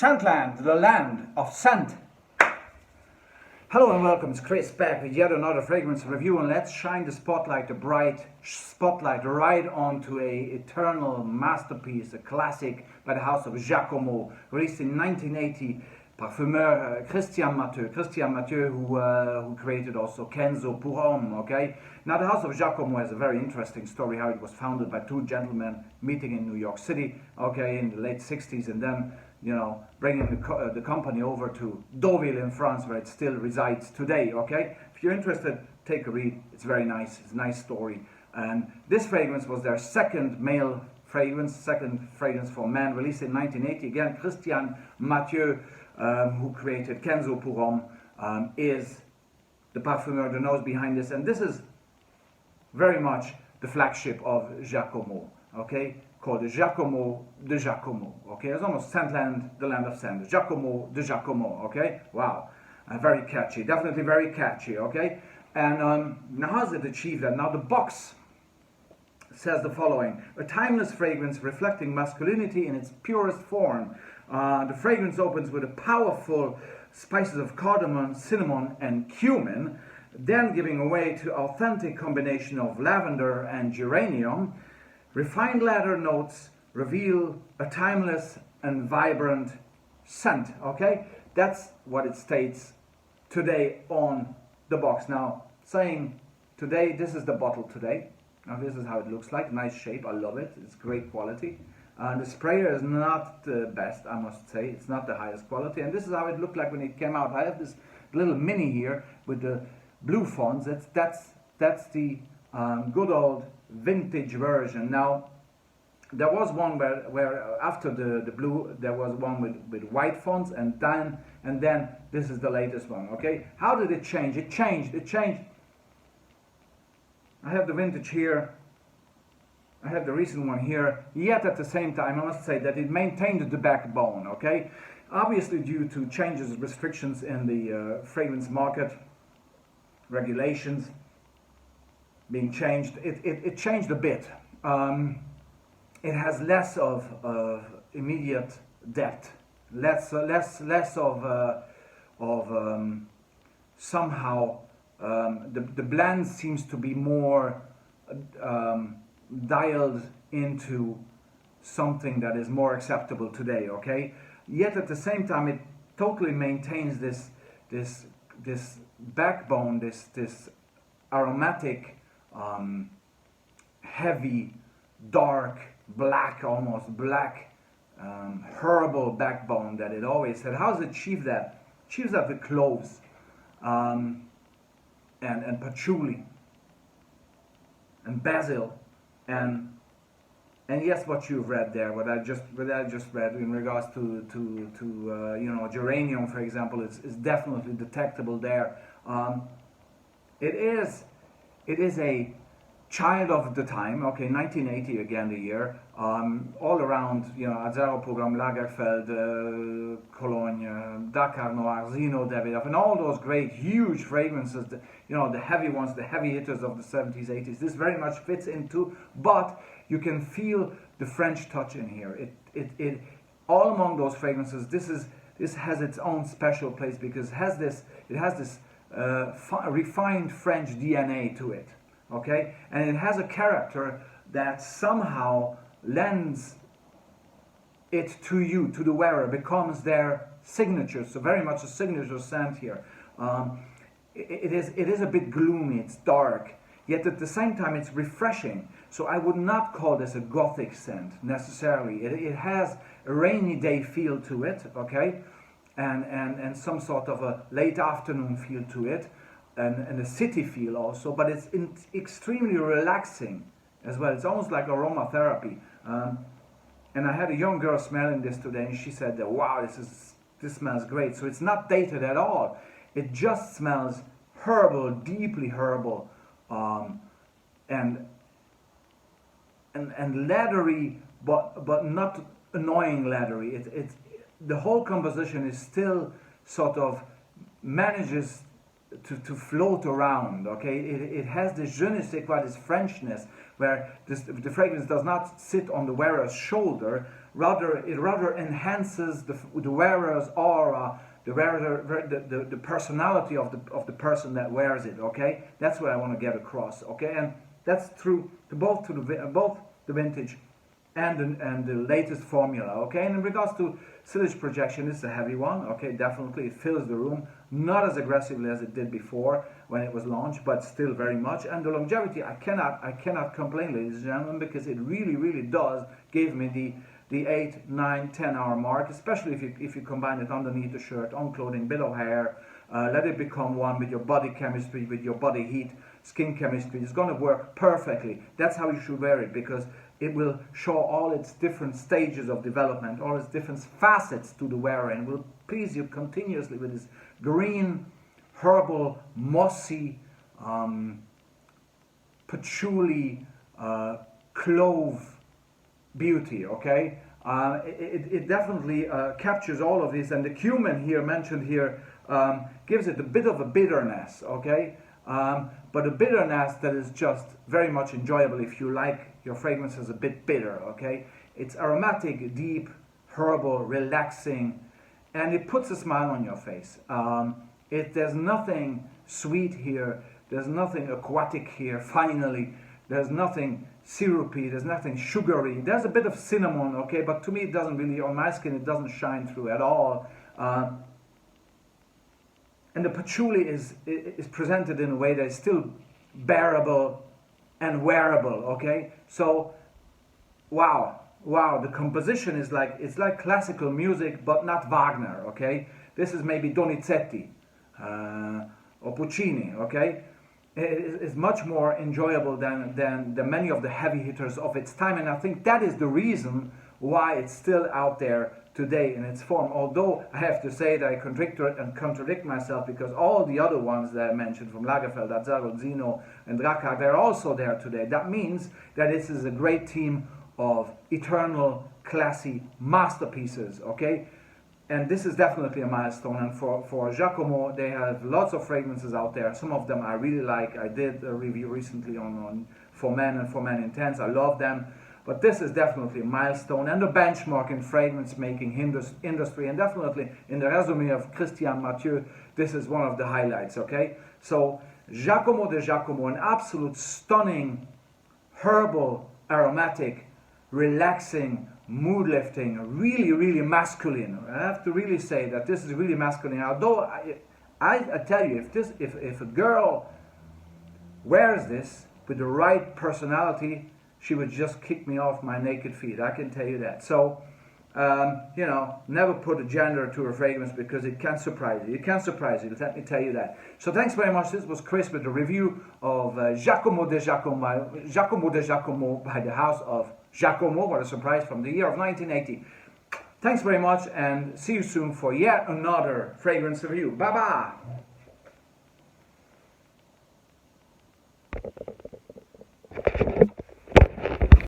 Scentland, the land of scent. Hello and welcome, it's Chris back with yet another fragrance review, and let's shine the spotlight, the bright spotlight, right onto a eternal masterpiece, a classic by the house of Jacomo, released in 1980, parfumeur Christian Mathieu, who created also Kenzo pour Homme, okay? Now the house of Jacomo has a very interesting story, how it was founded by two gentlemen meeting in New York City, okay, in the late 60s, and then bringing the company over to Deauville in France, where it still resides today, okay? If you're interested, take a read. It's very nice. It's a nice story. And this fragrance was their second fragrance for men, released in 1980. Again, Christian Mathieu, who created Kenzo pour Homme, is the parfumeur, the nose behind this. And this is very much the flagship of Jacomo, okay? Called Jacomo de Jacomo, okay? It's almost Scentland, the land of scent. Jacomo de Jacomo, okay? Wow, very catchy, definitely very catchy, okay? And now how does it achieve that? Now the box says the following: a timeless fragrance reflecting masculinity in its purest form. The fragrance opens with a powerful spices of cardamom, cinnamon, and cumin, then giving way to authentic combination of lavender and geranium. Refined leather notes reveal a timeless and vibrant scent, okay? That's what it states today on the box. Now, saying today, this is the bottle today. Now, this is how it looks like. Nice shape, I love it. It's great quality. The sprayer is not the best, I must say. It's not the highest quality. And this is how it looked like when it came out. I have this little mini here with the blue fonts. That's the good old vintage version. Now there was one where after the blue there was one with white fonts, and then this is the latest one, okay? How did it change? It changed. I have the vintage here, I have the recent one here, yet at the same time I must say that it maintained the backbone, okay? Obviously due to changes, restrictions in the fragrance market, regulations being changed, it changed a bit. It has less of immediate depth, less of somehow the blend seems to be more dialed into something that is more acceptable today, okay? Yet at the same time it totally maintains this backbone, this aromatic, heavy, dark, black, almost black, herbal backbone that it always had. How does it achieve that? It achieves that with cloves and patchouli and basil and yes, what you've read there, what I just read in regards to geranium, for example, is definitely detectable there. It is a child of the time, okay, 1980 again the year, all around, Azzaro Program, Lagerfeld, Cologne, Dakar Noir, Zino Davidoff, and all those great, huge fragrances, the heavy ones, the heavy hitters of the 70s, 80s. This very much fits into, but you can feel the French touch in here. It all among those fragrances, this has its own special place because it has this refined French DNA to it, okay? And it has a character that somehow lends it to you, to the wearer, becomes their signature, so very much a signature scent here. It is a bit gloomy, it's dark, yet at the same time it's refreshing. So I would not call this a gothic scent necessarily. It has a rainy day feel to it, okay? And some sort of a late afternoon feel to it, and a city feel also, but it's extremely relaxing as well. It's almost like aromatherapy. And I had a young girl smelling this today, and she said, wow, this smells great. So it's not dated at all. It just smells herbal, deeply herbal, and leathery, but not annoying leathery. It's the whole composition is still sort of manages to float around, okay? It has this je ne sais quoi, this Frenchness, where the fragrance does not sit on the wearer's shoulder, it rather enhances the wearer's aura, the personality of the person that wears it. Okay, that's what I want to get across. Okay, and that's true to both the vintage and the latest formula. Okay, and in regards to sillage projection, it's a heavy one. Okay, definitely it fills the room, not as aggressively as it did before when it was launched, but still very much. And the longevity, I cannot complain, ladies and gentlemen, because it really does give me the 8, 9, 10 hour mark, especially if you combine it underneath the shirt, on clothing, bit of hair. Let it become one with your body chemistry, with your body heat, skin chemistry. It's going to work perfectly. That's how you should wear it, because it will show all its different stages of development, all its different facets to the wearer, and will please you continuously with this green, herbal, mossy, patchouli, clove beauty. Okay, it definitely captures all of this, and the cumin here mentioned here gives it a bit of a bitterness. Okay, but a bitterness that is just very much enjoyable if you like your fragrances a bit bitter. Okay, it's aromatic, deep, herbal, relaxing, and it puts a smile on your face. There's nothing sweet here, there's nothing aquatic here. Finally, there's nothing syrupy, there's nothing sugary. There's a bit of cinnamon, okay, but to me it doesn't really, on my skin it doesn't shine through at all. And the patchouli is presented in a way that is still bearable and wearable. Okay, so wow, the composition is like, it's like classical music, but not Wagner. Okay, this is maybe Donizetti or Puccini. Okay, it's much more enjoyable than many of the heavy hitters of its time, and I think that is the reason why it's still out there today in its form. Although I have to say that I contradict myself, because all the other ones that I mentioned, from Lagerfeld, Azzaro, Zino, and Drakkar, they're also there today. That means that this is a great team of eternal, classy masterpieces. Okay, and this is definitely a milestone. And for Giacomo, they have lots of fragrances out there. Some of them I really like. I did a review recently on For Men and For Men Intense. I love them. But this is definitely a milestone and a benchmark in fragrance making industry, and definitely in the resume of Christian Mathieu, this is one of the highlights. Okay, so Jacomo de Jacomo, an absolute stunning, herbal, aromatic, relaxing, mood lifting, really masculine. I have to really say that this is really masculine. Although I tell you, if a girl wears this with the right personality, she would just kick me off my naked feet. I can tell you that. So, you know, never put a gender to a fragrance, because it can surprise you. It can surprise you, let me tell you that. So thanks very much. This was Chris with the review of Jacomo de Jacomo by the house of Giacomo. What a surprise, from the year of 1980. Thanks very much, and see you soon for yet another fragrance review. Bye-bye.